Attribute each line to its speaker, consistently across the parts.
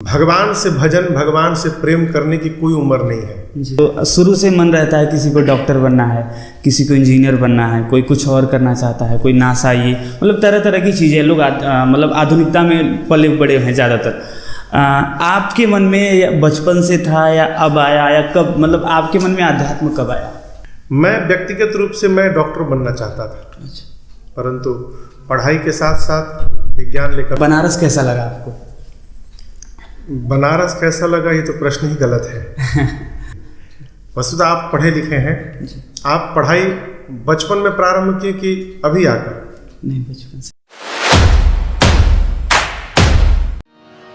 Speaker 1: भगवान से भजन, भगवान से प्रेम करने की कोई उम्र नहीं है।
Speaker 2: तो शुरू से मन रहता है किसी को डॉक्टर बनना है, किसी को इंजीनियर बनना है, कोई कुछ और करना चाहता है, कोई नासा, ये मतलब तरह तरह की चीज़ें लोग मतलब आधुनिकता में पले बड़े हैं ज़्यादातर। आपके मन में बचपन से था या अब आया, या कब, मतलब आपके मन में अध्यात्म कब आया?
Speaker 1: मैं व्यक्तिगत रूप से मैं डॉक्टर बनना चाहता था, परंतु पढ़ाई के साथ साथ विज्ञान लेकर।
Speaker 2: बनारस कैसा लगा आपको?
Speaker 1: बनारस कैसा लगा ये तो प्रश्न ही गलत है। वस्तुतः आप पढ़े लिखे हैं, आप पढ़ाई बचपन में प्रारंभ की कि अभी आकर?
Speaker 2: नहीं, बचपन से।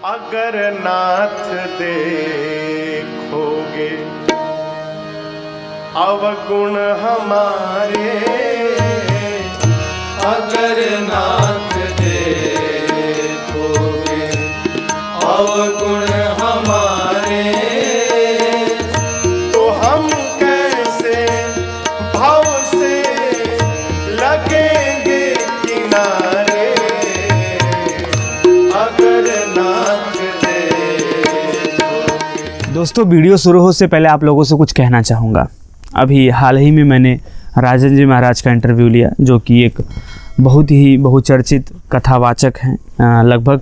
Speaker 1: अगर नाथ देखोगे अवगुण हमारे,
Speaker 3: अगर नाथ देखोगे अवगुण हमारे,
Speaker 1: तो हम कैसे भाव से लगेंगे किनारे। अगर नाथ देखोगे।
Speaker 2: दोस्तों, वीडियो शुरू हो से पहले आप लोगों से कुछ कहना चाहूँगा। अभी हाल ही में मैंने राजन जी महाराज का इंटरव्यू लिया, जो कि एक बहुत ही बहुचर्चित कथावाचक हैं। लगभग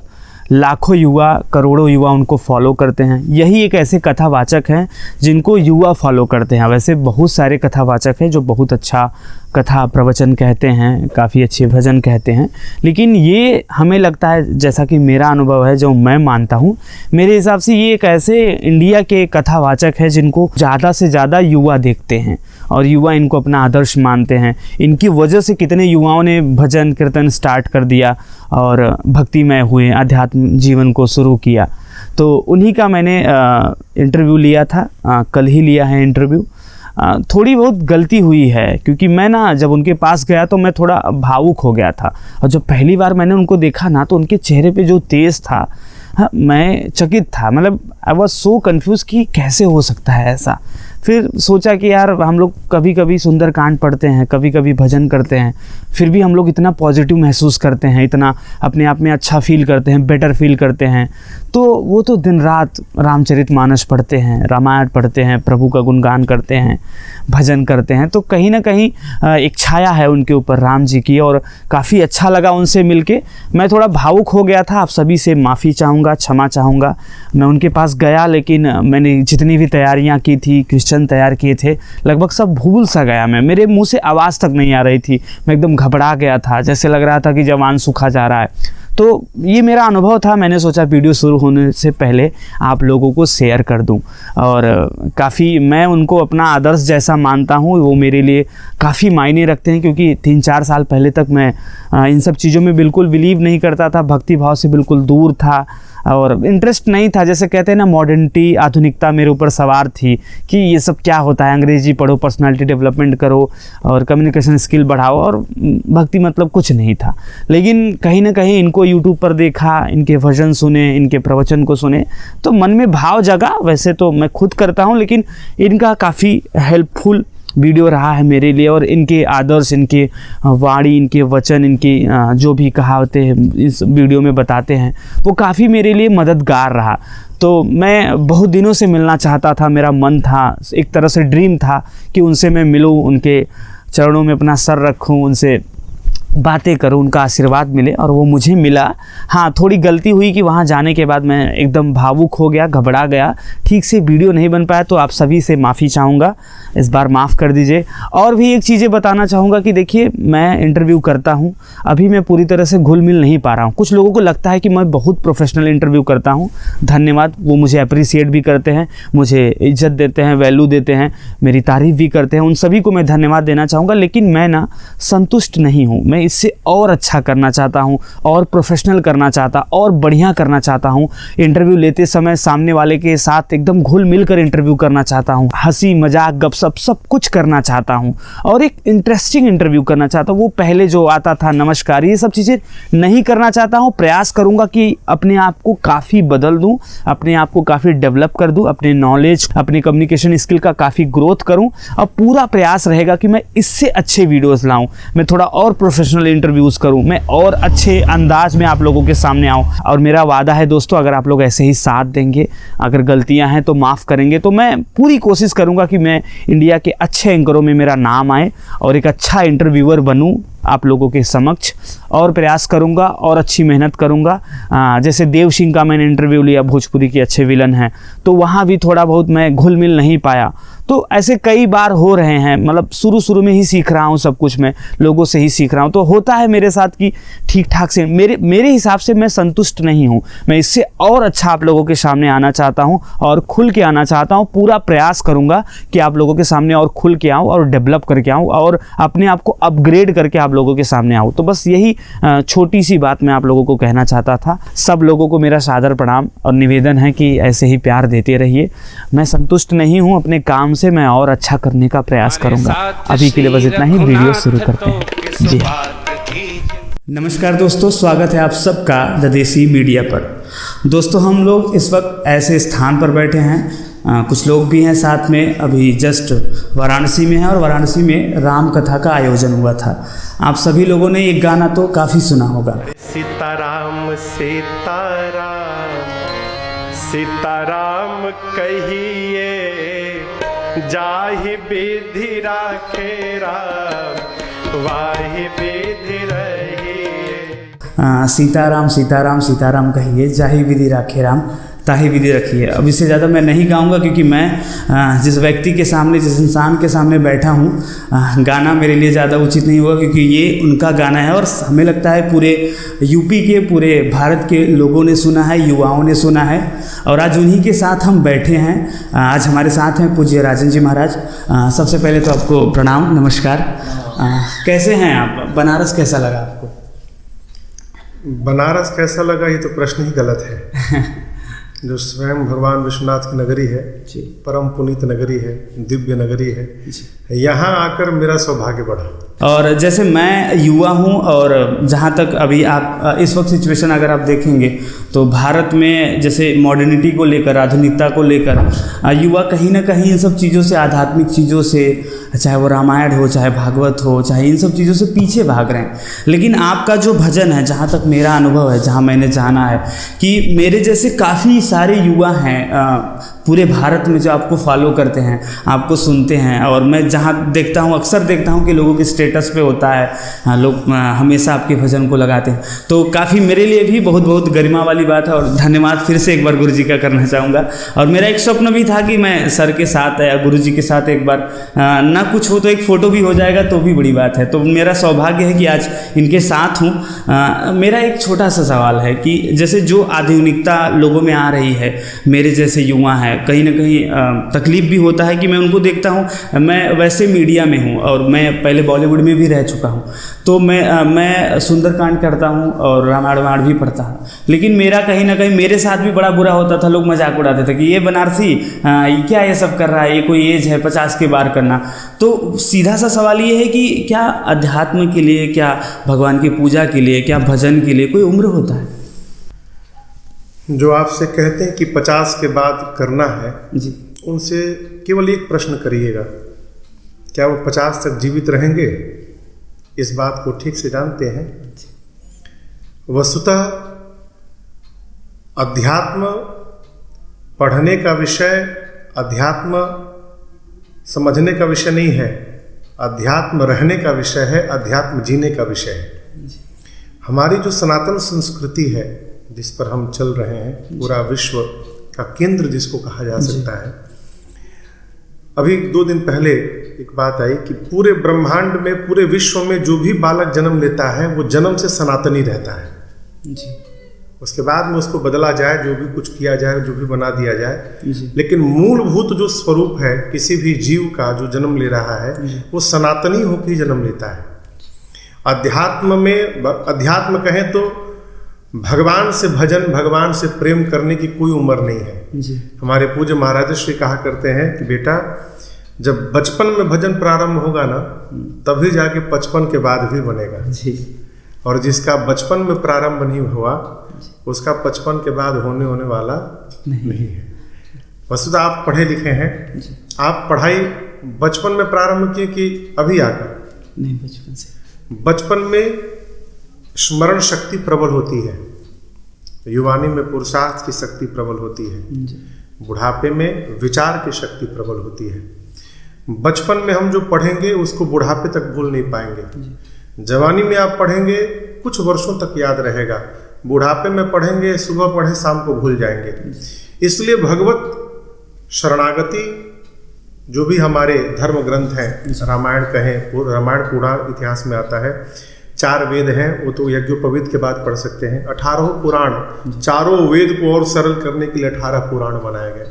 Speaker 2: लाखों युवा, करोड़ों युवा उनको फॉलो करते हैं। यही एक ऐसे कथावाचक हैं जिनको युवा फॉलो करते हैं। वैसे बहुत सारे कथावाचक हैं जो बहुत अच्छा कथा प्रवचन कहते हैं, काफ़ी अच्छे भजन कहते हैं, लेकिन ये हमें लगता है, जैसा कि मेरा अनुभव है, जो मैं मानता हूँ, मेरे हिसाब से ये एक ऐसे इंडिया के कथावाचक है जिनको ज़्यादा से ज़्यादा युवा देखते हैं और युवा इनको अपना आदर्श मानते हैं। इनकी वजह से कितने युवाओं ने भजन कीर्तन स्टार्ट कर दिया और भक्तिमय हुए, आध्यात्म जीवन को शुरू किया। तो उन्हीं का मैंने इंटरव्यू लिया था, कल ही लिया है इंटरव्यू। थोड़ी बहुत गलती हुई है, क्योंकि मैं ना जब उनके पास गया तो मैं थोड़ा भावुक हो गया था, और जब पहली बार मैंने उनको देखा ना, तो उनके चेहरे पे जो तेज़ था, मैं चकित था। मतलब आई वॉज सो कन्फ्यूज़ कि कैसे हो सकता है ऐसा। फिर सोचा कि यार, हम लोग कभी कभी सुंदरकांड पढ़ते हैं, कभी कभी भजन करते हैं, फिर भी हम लोग इतना पॉजिटिव महसूस करते हैं, इतना अपने आप में अच्छा फील करते हैं, बेटर फील करते हैं। तो वो तो दिन रात रामचरितमानस पढ़ते हैं, रामायण पढ़ते हैं, प्रभु का गुणगान करते हैं, भजन करते हैं। तो कहीं ना कहीं एक छाया है उनके ऊपर राम जी की, और काफ़ी अच्छा लगा उनसे मिलके। मैं थोड़ा भावुक हो गया था, आप सभी से माफ़ी चाहूँगा, क्षमा चाहूँगा। मैं उनके पास गया, लेकिन मैंने जितनी भी तैयारियाँ की थी, क्वेश्चन तैयार किए थे, लगभग सब भूल सा गया। मेरे मुंह से आवाज़ तक नहीं आ रही थी, मैं एकदम घबरा गया था, जैसे लग रहा था कि जवान सूखा जा रहा है। तो ये मेरा अनुभव था। मैंने सोचा वीडियो शुरू होने से पहले आप लोगों को शेयर कर दूं, और काफ़ी मैं उनको अपना आदर्श जैसा मानता हूं। वो मेरे लिए काफ़ी मायने रखते हैं, क्योंकि 3-4 साल पहले तक मैं इन सब चीज़ों में बिल्कुल बिलीव नहीं करता था, भक्ति भाव से बिल्कुल दूर था और इंटरेस्ट नहीं था। जैसे कहते हैं ना, मॉडर्निटी, आधुनिकता मेरे ऊपर सवार थी कि ये सब क्या होता है, अंग्रेजी पढ़ो, पर्सनालिटी डेवलपमेंट करो और कम्युनिकेशन स्किल बढ़ाओ, और भक्ति मतलब कुछ नहीं था। लेकिन कहीं ना कहीं इनको यूट्यूब पर देखा, इनके भजन सुने, इनके प्रवचन को सुने, तो मन में भाव जगा। वैसे तो मैं खुद करता हूँ, लेकिन इनका काफ़ी हेल्पफुल वीडियो रहा है मेरे लिए, और इनके आदर्श, इनके वाणी, इनके वचन, इनकी जो भी कहावतें इस वीडियो में बताते हैं, वो काफ़ी मेरे लिए मददगार रहा। तो मैं बहुत दिनों से मिलना चाहता था, मेरा मन था, एक तरह से ड्रीम था कि उनसे मैं मिलूं, उनके चरणों में अपना सर रखूं, उनसे बातें करूं, उनका आशीर्वाद मिले, और वो मुझे मिला। हाँ, थोड़ी गलती हुई कि वहाँ जाने के बाद मैं एकदम भावुक हो गया, घबरा गया, ठीक से वीडियो नहीं बन पाया। तो आप सभी से माफ़ी चाहूँगा, इस बार माफ़ कर दीजिए। और भी एक चीज़ें बताना चाहूँगा कि देखिए, मैं इंटरव्यू करता हूँ, अभी मैं पूरी तरह से घुल मिल नहीं पा रहा हूँ। कुछ लोगों को लगता है कि मैं बहुत प्रोफेशनल इंटरव्यू करता हूँ, धन्यवाद, वो मुझे अप्रिसिएट भी करते हैं, मुझे इज्जत देते हैं, वैल्यू देते हैं, मेरी तारीफ़ भी करते हैं, उन सभी को मैं धन्यवाद देना चाहूँगा। लेकिन मैं ना संतुष्ट नहीं हूँ, मैं इससे और अच्छा करना चाहता हूँ, और प्रोफेशनल करना चाहता, और बढ़िया करना चाहता हूँ। इंटरव्यू लेते समय सामने वाले के साथ एकदम घुल मिल कर इंटरव्यू करना चाहता हूँ, हंसी मजाक गपशप सब कुछ करना चाहता हूँ, और एक इंटरेस्टिंग इंटरव्यू करना चाहता हूँ। वो पहले जो आता था, नमस्कार, ये सब चीज़ें नहीं करना चाहता हूँ। प्रयास करूँगा कि अपने आप को काफ़ी बदल दूँ, अपने आप को काफ़ी डेवलप कर दूँ, अपने नॉलेज, अपने कम्युनिकेशन स्किल का काफ़ी ग्रोथ करूँ, और पूरा प्रयास रहेगा कि मैं इससे अच्छे वीडियोज़ लाऊँ, मैं थोड़ा और प्रोफेशनल मोटिवेशनल इंटरव्यूज़ करूं, मैं और अच्छे अंदाज में आप लोगों के सामने आऊं। और मेरा वादा है दोस्तों, अगर आप लोग ऐसे ही साथ देंगे, अगर गलतियां हैं तो माफ़ करेंगे, तो मैं पूरी कोशिश करूंगा कि मैं इंडिया के अच्छे एंकरों में मेरा नाम आए और एक अच्छा इंटरव्यूअर बनूं आप लोगों के समक्ष, और प्रयास करूंगा और अच्छी मेहनत करूंगा। जैसे देव सिंह का मैंने इंटरव्यू लिया, भोजपुरी के अच्छे विलन हैं, तो वहाँ भी थोड़ा बहुत मैं घुल मिल नहीं पाया। तो ऐसे कई बार हो रहे हैं, मतलब शुरू में ही सीख रहा हूँ सब कुछ, मैं लोगों से ही सीख रहा हूँ। तो होता है मेरे साथ कि ठीक ठाक से मेरे हिसाब से मैं संतुष्ट नहीं हूँ, मैं इससे और अच्छा आप लोगों के सामने आना चाहता हूँ और खुल के आना चाहता हूँ। पूरा प्रयास करूँगा कि आप लोगों के सामने और खुल के आऊँ और डेवलप करके आऊँ और अपने आप को अपग्रेड करके आप लोगों के सामने आऊँ। तो बस यही छोटी सी बात मैं आप लोगों को कहना चाहता था। सब लोगों को मेरा सादर प्रणाम और निवेदन है कि ऐसे ही प्यार देते रहिए। मैं संतुष्ट नहीं हूँ अपने काम से, मैं और अच्छा करने का प्रयास करूँगा। अभी के लिए बस इतना ही, वीडियो शुरू करते हैं। जी नमस्कार दोस्तों, स्वागत है आप सबका द देसी मीडिया पर। दोस्तों हम लोग इस वक्त ऐसे स्थान पर बैठे हैं, कुछ लोग भी हैं साथ में, अभी जस्ट वाराणसी में हैं और वाराणसी में राम कथा का आयोजन हुआ था। आप सभी लोगों ने एक गाना तो काफ़ी सुना होगा,
Speaker 1: सीताराम सीताराम सीताराम कहिए, जाहि विधि राखे राम, वाहि विधि रहिए।
Speaker 2: सीताराम सीताराम सीताराम कहिए, जाहि विधि राखे राम, ताहि विधि रखिए। अब इससे ज़्यादा मैं नहीं गाऊंगा, क्योंकि मैं जिस व्यक्ति के सामने, जिस इंसान के सामने बैठा हूँ, गाना मेरे लिए ज़्यादा उचित नहीं हुआ, क्योंकि ये उनका गाना है और हमें लगता है पूरे यूपी के, पूरे भारत के लोगों ने सुना है, युवाओं ने सुना है, और आज उन्हीं के साथ हम बैठे हैं। आज हमारे साथ हैं पूज्य राजन जी महाराज। सबसे पहले तो आपको प्रणाम, नमस्कार। कैसे हैं आप? बनारस कैसा लगा आपको?
Speaker 1: बनारस कैसा लगा, ये तो प्रश्न ही गलत है। जो स्वयं भगवान विश्वनाथ की नगरी है, परम पुनीत नगरी है, दिव्य नगरी है, यहाँ आकर मेरा सौभाग्य बढ़ा।
Speaker 2: और जैसे मैं युवा हूँ, और जहाँ तक अभी आप इस वक्त सिचुएशन अगर आप देखेंगे तो भारत में जैसे मॉडर्निटी को लेकर, आधुनिकता को लेकर युवा कहीं ना कहीं इन सब चीज़ों से, आध्यात्मिक चीज़ों से, चाहे वो रामायण हो, चाहे भागवत हो, चाहे इन सब चीज़ों से पीछे भाग रहे हैं। लेकिन आपका जो भजन है, जहाँ तक मेरा अनुभव है, जहाँ मैंने जाना है कि मेरे जैसे काफ़ी सारे युवा हैं पूरे भारत में जो आपको फॉलो करते हैं, आपको सुनते हैं। और मैं जहाँ देखता हूँ, अक्सर देखता हूँ कि लोगों के स्टेटस पे होता है, लोग हमेशा आपके भजन को लगाते हैं। तो काफ़ी मेरे लिए भी बहुत बहुत गरिमा वाली बात है, और धन्यवाद फिर से एक बार गुरुजी का करना चाहूँगा। और मेरा एक स्वप्न भी था कि मैं सर के साथ या गुरुजी के साथ एक बार ना कुछ हो तो एक फ़ोटो भी हो जाएगा तो भी बड़ी बात है। तो मेरा सौभाग्य है कि आज इनके साथ हूँ। मेरा एक छोटा सा सवाल है कि जैसे जो आधुनिकता लोगों में आ रही है, मेरे जैसे युवा हैं, कहीं ना कहीं तकलीफ़ भी होता है कि मैं उनको देखता हूँ। मैं वैसे मीडिया में हूँ और मैं पहले बॉलीवुड में भी रह चुका हूँ, तो मैं सुंदरकांड करता हूँ और रामायण भी पढ़ता हूँ। लेकिन मेरा कहीं ना कहीं मेरे साथ भी बड़ा बुरा होता था, लोग मजाक उड़ाते थे कि ये बनारसी क्या ये सब कर रहा है, ये कोई एज है 50 के बार करना। तो सीधा सा सवाल ये है कि क्या अध्यात्म के लिए, क्या भगवान की पूजा के लिए, क्या भजन के लिए कोई उम्र होता है?
Speaker 1: जो आपसे कहते हैं कि 50 के बाद करना है जी, उनसे केवल एक प्रश्न करिएगा, क्या वो 50 तक जीवित रहेंगे? इस बात को ठीक से जानते हैं। वस्तुतः अध्यात्म पढ़ने का विषय, अध्यात्म समझने का विषय नहीं है, अध्यात्म रहने का विषय है, अध्यात्म जीने का विषय है। हमारी जो सनातन संस्कृति है, जिस पर हम चल रहे हैं, पूरा विश्व का केंद्र जिसको कहा जा सकता है। अभी 2 दिन पहले एक बात आई कि पूरे ब्रह्मांड में, पूरे विश्व में जो भी बालक जन्म लेता है वो जन्म से सनातनी रहता है जी। उसके बाद में उसको बदला जाए, जो भी कुछ किया जाए, जो भी बना दिया जाए, लेकिन मूलभूत जो स्वरूप है किसी भी जीव का जो जन्म ले रहा है वो सनातनी होकर ही जन्म लेता है। अध्यात्म में, अध्यात्म कहें तो भगवान से भजन, भगवान से प्रेम करने की कोई उम्र नहीं है जी। हमारे पूज्य महाराज श्री कहा करते हैं कि बेटा, जब बचपन में भजन प्रारंभ होगा ना, तभी जाके 55 के बाद भी बनेगा जी। और जिसका बचपन में प्रारंभ नहीं हुआ, उसका 55 के बाद होने वाला नहीं है। वस्तुतः आप पढ़े लिखे हैं, आप पढ़ाई बचपन में प्रारंभ किए कि अभी आकर?
Speaker 2: नहीं, बचपन से।
Speaker 1: बचपन में स्मरण शक्ति प्रबल होती है, युवानी में पुरुषार्थ की शक्ति प्रबल होती है, बुढ़ापे में विचार की शक्ति प्रबल होती है। बचपन में हम जो पढ़ेंगे उसको बुढ़ापे तक भूल नहीं पाएंगे। जवानी में आप पढ़ेंगे कुछ वर्षों तक याद रहेगा, बुढ़ापे में पढ़ेंगे सुबह पढ़े शाम को भूल जाएंगे। इसलिए भगवत शरणागति जो भी हमारे धर्म ग्रंथ हैं, रामायण कहें, रामायण पुराण इतिहास में आता है, 4 वेद हैं, वो तो यज्ञोपवीत के बाद पढ़ सकते हैं। 18 पुराण, चारों वेद को और सरल करने के लिए 18 पुराण बनाए गए।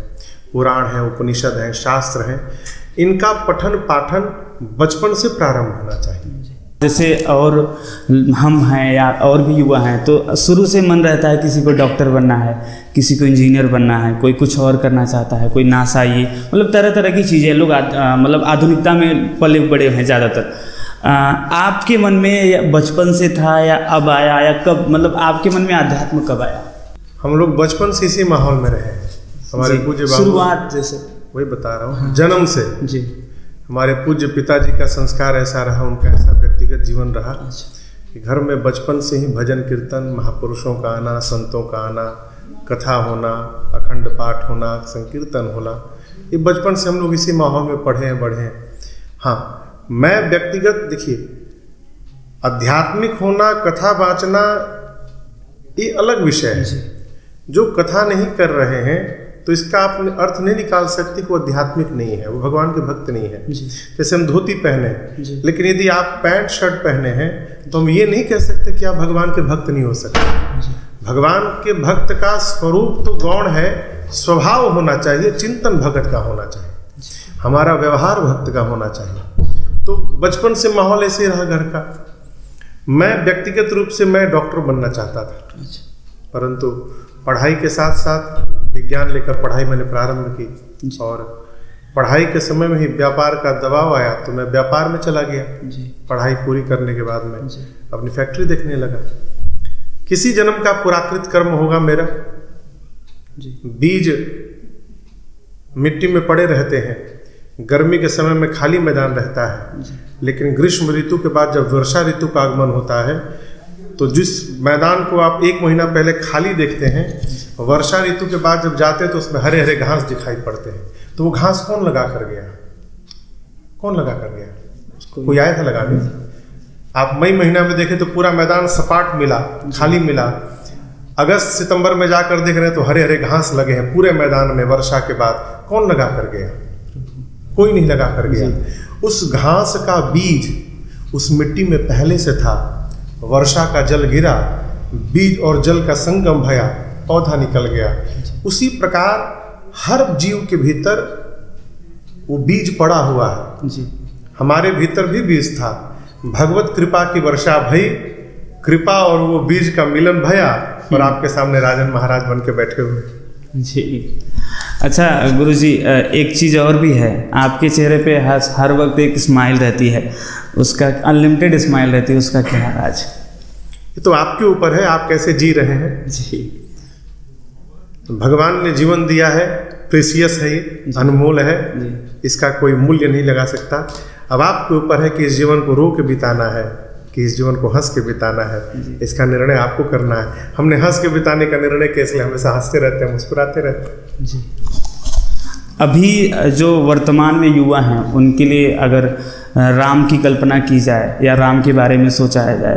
Speaker 1: पुराण हैं, उपनिषद हैं, शास्त्र हैं, इनका पठन पाठन बचपन से प्रारंभ होना चाहिए।
Speaker 2: जैसे और हम हैं या और भी युवा हैं तो शुरू से मन रहता है किसी को डॉक्टर बनना है, किसी को इंजीनियर बनना है, कोई कुछ और करना चाहता है, कोई नासा, ये मतलब तरह तरह की चीज़ें लोग मतलब आधुनिकता में पले बड़े हैं ज़्यादातर। आपके मन में बचपन से था या अब आया, या कब, मतलब आपके मन में अध्यात्म कब आया?
Speaker 1: हम लोग बचपन से इसी माहौल में रहे हैं। हमारे पूज्य बाबू,
Speaker 2: शुरुआत जैसे
Speaker 1: वही बता रहा हूँ, जन्म से
Speaker 2: जी
Speaker 1: हमारे पूज्य पिताजी का संस्कार ऐसा रहा, उनका ऐसा व्यक्तिगत जीवन रहा कि घर में बचपन से ही भजन कीर्तन, महापुरुषों का आना, संतों का आना, कथा होना, अखंड पाठ होना, संकीर्तन होना, ये बचपन से हम लोग इसी माहौल में पढ़े हैं, बढ़े हैं। हाँ, मैं व्यक्तिगत, देखिए, आध्यात्मिक होना, कथा वाचना, ये अलग विषय है। जो कथा नहीं कर रहे हैं तो इसका आप अर्थ नहीं निकाल सकते कि वो आध्यात्मिक नहीं है, वो भगवान के भक्त नहीं है। जैसे हम धोती पहने, लेकिन यदि आप पैंट शर्ट पहने हैं तो हम ये नहीं कह सकते कि आप भगवान के भक्त नहीं हो सकते। भगवान के भक्त का स्वरूप तो गौण है, स्वभाव होना चाहिए, चिंतन भगत का होना चाहिए, हमारा व्यवहार भक्त का होना चाहिए। तो बचपन से माहौल ऐसे रहा घर का। मैं व्यक्तिगत रूप से मैं डॉक्टर बनना चाहता था, परंतु पढ़ाई के साथ साथ विज्ञान लेकर पढ़ाई मैंने प्रारंभ की, और पढ़ाई के समय में ही व्यापार का दबाव आया तो मैं व्यापार में चला गया। पढ़ाई पूरी करने के बाद में अपनी फैक्ट्री देखने लगा। किसी जन्म का पुराकृत कर्म होगा मेरा। बीज मिट्टी में पड़े रहते हैं, गर्मी के समय में खाली मैदान रहता है, लेकिन ग्रीष्म ऋतु के बाद जब वर्षा ऋतु का आगमन होता है तो जिस मैदान को आप 1 महीना पहले खाली देखते हैं, वर्षा ऋतु के बाद जब जाते हैं तो उसमें हरे हरे घास दिखाई पड़ते हैं। तो वो घास कौन लगा कर गया? कौन लगा कर गया? कोई आया था लगाने? आप मई महीना में देखें तो पूरा मैदान सपाट मिला, खाली मिला। अगस्त सितंबर में जाकर देख रहे हैं तो हरे हरे घास लगे हैं पूरे मैदान में वर्षा के बाद। कौन लगा कर गया? कोई नहीं लगा कर गया। उस घास का बीज उस मिट्टी में पहले से था। वर्षा का जल गिरा, बीज और जल का संगम भया, पौधा निकल गया। उसी प्रकार हर जीव के भीतर वो बीज पड़ा हुआ है। हमारे भीतर भी बीज था। भगवत कृपा की वर्षा भई, कृपा और वो बीज का मिलन भया, और आपके सामने राजन महाराज बन के बैठे हुए।
Speaker 2: जी, अच्छा गुरुजी, एक चीज़ और भी है, आपके चेहरे पे हर वक्त एक स्माइल रहती है, उसका अनलिमिटेड स्माइल रहती है, उसका क्या राज?
Speaker 1: ये तो आपके ऊपर है, आप कैसे जी रहे हैं।
Speaker 2: जी,
Speaker 1: भगवान ने जीवन दिया है, प्रेसियस है, ये अनमोल है, इसका कोई मूल्य नहीं लगा सकता। अब आपके ऊपर है कि इस जीवन को रो के बिताना है कि इस जीवन को हंस के बिताना है। इसका निर्णय आपको करना है। हमने हंस के बिताने का निर्णय किया, इसलिए हमेशा हंसते रहते हैं, मुस्कुराते रहते हैं।
Speaker 2: जी, अभी जो वर्तमान में युवा हैं उनके लिए अगर राम की कल्पना की जाए या राम के बारे में सोचा जाए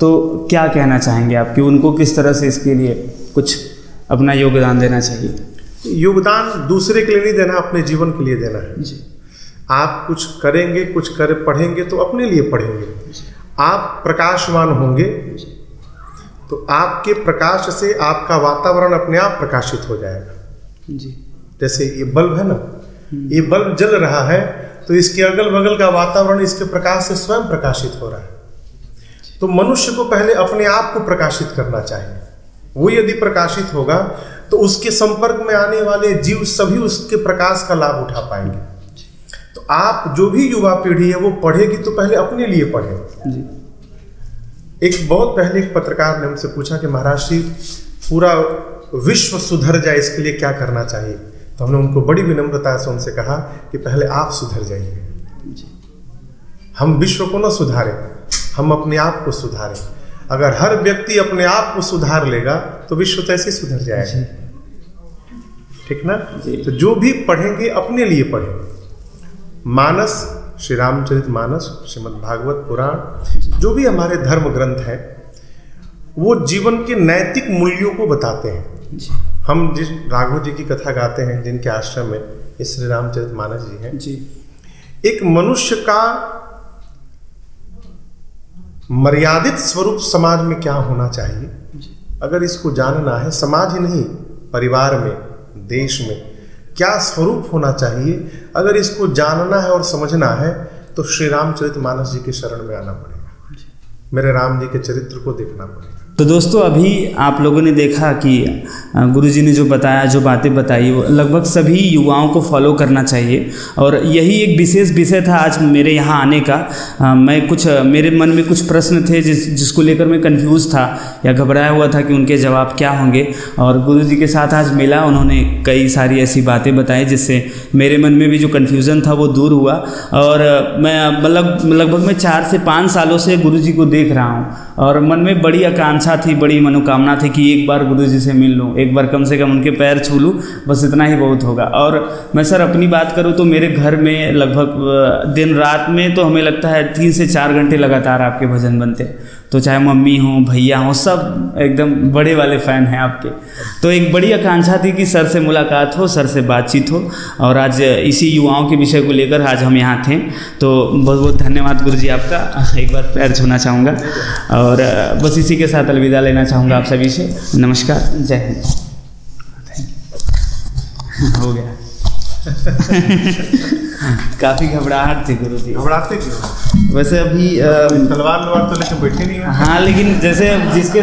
Speaker 2: तो क्या कहना चाहेंगे आप कि उनको किस तरह से इसके लिए कुछ अपना योगदान देना चाहिए?
Speaker 1: योगदान दूसरे के लिए नहीं देना, अपने जीवन के लिए देना है।
Speaker 2: जी,
Speaker 1: आप कुछ करेंगे, कुछ पढ़ेंगे तो अपने लिए पढ़ेंगे। आप प्रकाशवान होंगे तो आपके प्रकाश से आपका वातावरण अपने आप प्रकाशित हो जाएगा।
Speaker 2: जी,
Speaker 1: जैसे ये बल्ब है ना, ये बल्ब जल रहा है तो इसके अगल बगल का वातावरण इसके प्रकाश से स्वयं प्रकाशित हो रहा है। तो मनुष्य को पहले अपने आप को प्रकाशित करना चाहिए। वो यदि प्रकाशित होगा तो उसके संपर्क में आने वाले जीव सभी उसके प्रकाश का लाभ उठा पाएंगे। तो आप जो भी युवा पीढ़ी है वो पढ़ेगी तो पहले अपने लिए पढ़े।
Speaker 2: जी,
Speaker 1: एक बहुत पहले एक पत्रकार ने हमसे पूछा कि महाराज जी, पूरा विश्व सुधर जाए इसके लिए क्या करना चाहिए? तो हमने उनको बड़ी विनम्रता से उनसे कहा कि पहले आप सुधर जाइए। हम विश्व को न सुधारें, हम अपने आप को सुधारें। अगर हर व्यक्ति अपने आप को सुधार लेगा तो विश्व तो ऐसे ही सुधर जाएगा। ठीक ना? तो जो भी पढ़ेंगे अपने लिए पढ़ें। मानस, श्री रामचरित मानस, श्रीमद् भागवत पुराण, जो भी हमारे धर्म ग्रंथ हैं वो जीवन के नैतिक मूल्यों को बताते हैं। हम जिस राघव जी की कथा गाते हैं, जिनके आश्रम में ये श्री रामचरित मानस जी हैं, एक मनुष्य का मर्यादित स्वरूप समाज में क्या होना चाहिए, अगर इसको जानना है, समाज ही नहीं परिवार में, देश में क्या स्वरूप होना चाहिए, अगर इसको जानना है और समझना है तो श्री रामचरित मानस जी के शरण में आना पड़ेगा, मेरे राम जी के चरित्र को देखना पड़ेगा।
Speaker 2: तो दोस्तों अभी आप लोगों ने देखा कि गुरुजी ने जो बताया, जो बातें बताई, वो लगभग सभी युवाओं को फॉलो करना चाहिए। और यही एक विशेष विषय था आज मेरे यहाँ आने का। मेरे मन में कुछ प्रश्न थे जिसको लेकर मैं कंफ्यूज था या घबराया हुआ था कि उनके जवाब क्या होंगे। और गुरुजी के साथ आज मिला, उन्होंने कई सारी ऐसी बातें बताई जिससे मेरे मन में भी जो कन्फ्यूज़न था वो दूर हुआ। और मैं लगभग मैं 4 से 5 सालों से गुरुजी को देख रहा हूँ और मन में बड़ी आकांक्षा थी, बड़ी मनोकामना थी कि एक बार गुरुजी से मिल लूँ, एक बार कम से कम उनके पैर छू लूँ, बस इतना ही बहुत होगा। और मैं सर अपनी बात करूँ तो मेरे घर में लगभग दिन रात में तो हमें लगता है 3 से 4 घंटे लगातार आपके भजन बनते हैं। तो चाहे मम्मी हो, भैया हो, सब एकदम बड़े वाले फ़ैन हैं आपके। तो एक बड़ी आकांक्षा थी कि सर से मुलाकात हो, सर से बातचीत हो, और आज इसी युवाओं के विषय को लेकर आज हम यहाँ थे। तो बहुत बहुत धन्यवाद गुरुजी आपका, एक बार पैर छूना चाहूँगा और बस इसी के साथ अलविदा लेना चाहूँगा आप सभी से। नमस्कार, जय हिंद। हो गया। काफ़ी घबराहट थी गुरुजी।
Speaker 1: घबराते क्यों?
Speaker 2: वैसे अभी
Speaker 1: तलवार तो लेके बैठे नहीं हैं।
Speaker 2: हाँ, लेकिन जैसे जिसके